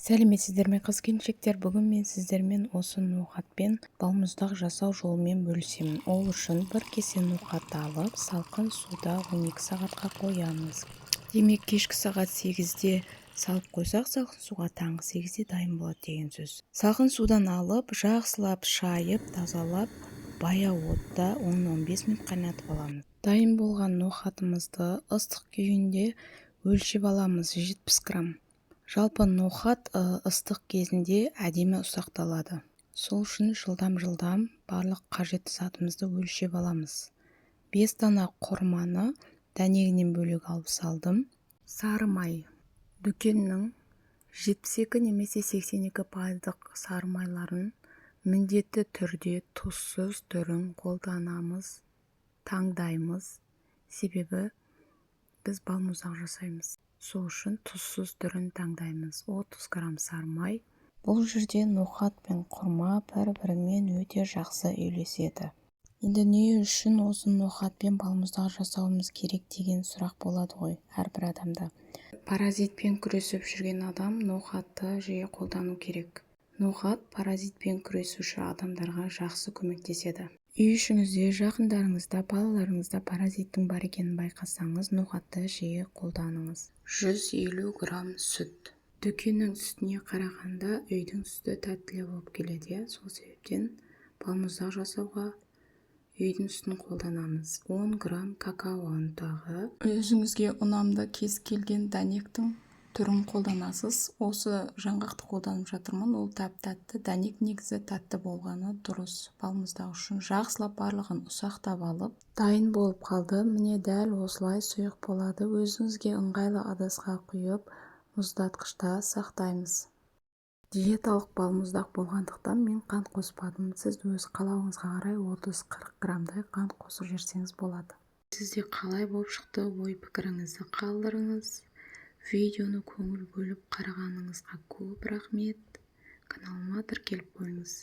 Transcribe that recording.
Сәлеметсіздер ме қыз-келіншектер? Бүгін мен сіздермен осы ноқатпен балмұздақ жасау жолымен бөлісемін. Ол үшін бір кесе ноқат алып, салқын суда 12 сағатқа қоямыз. Демек, кешкі сағат 8-де салып қойсақ, салқын суға таңғы 8-де дайын болады деген сөз. Салқын судан алып, жақсылап шайып, тазалап, баяу отта 10-15 минут қайнатып аламыз. Дайын болған ноқатымызды ыстық күйінде өлшеп аламыз, 70 грамм. Жалпы ноқат ыстық кезінде әдемі ұсақталады. Сол үшін жылдам барлық қажетті затымызды өлшеп аламыз. 5 дана құрманы дәнегінен бөлек алып салдым. Сары май. Дүкеннің 72 немесе 82% сары майларын міндетті түрде тұзсыз түрін қолданамыз, таңдаймыз. Себебі біз балмұздақ жасаймыз. Сол үшін тұзсыз түрін таңдаймыз. 30 грамм сары май. Бұл жерде ноқат пен құрма бір-бірімен өте жақсы үйлеседі. Енді не үшін осы ноқат пен балмұздақ жасауымыз керек деген сұрақ болады ғой әрбір адамда. Паразитпен күресіп жүрген адам ноқатты жиі қолдану керек. Ноқат паразитпен күресуші адамдарға жақсы көмектеседі. Үй ішіңізде, жақындарыңызда, балаларыңызда паразиттің бар екенін байқасаңыз, ноқатты жиі қолданыңыз. 150 грамм сүт. Дүкеннің сүтіне қарағанда үйдің сүті тәттілеу болып келеді. Сол себептен балмұздақ жасауға үйдің сүтін қолданамыз. 10 грамм какао ұнтағы. Өзіңізге ұнамды кез келген дәнектің түрін қолданасыз. Осы жаңғақты қолданып жатырмын. Ол тәп-тәтті. Дәнек негізі тәтті болғаны дұрыс. Балмұздақ үшін жақсылап барлығын ұсақтап алып, дайын болып қалды. Міне дәл осылай сұйық болады. Өзіңізге ыңғайлы ыдысқа құйып, мұздатқышта сақтаймыз. Диеталық балмұздақ болғандықтан мен қант қоспадым. Сіз өз қалауыңызға қарай 30-40 граммдай қант қосып жіберсеңіз болады. Сізде қалай болып шықты? Ой пікіріңізді қалдырыңыз. Видеоны көңіл бөліп қарағаныңызға көп рахмет. Каналыма тіркеліп қойыңыз.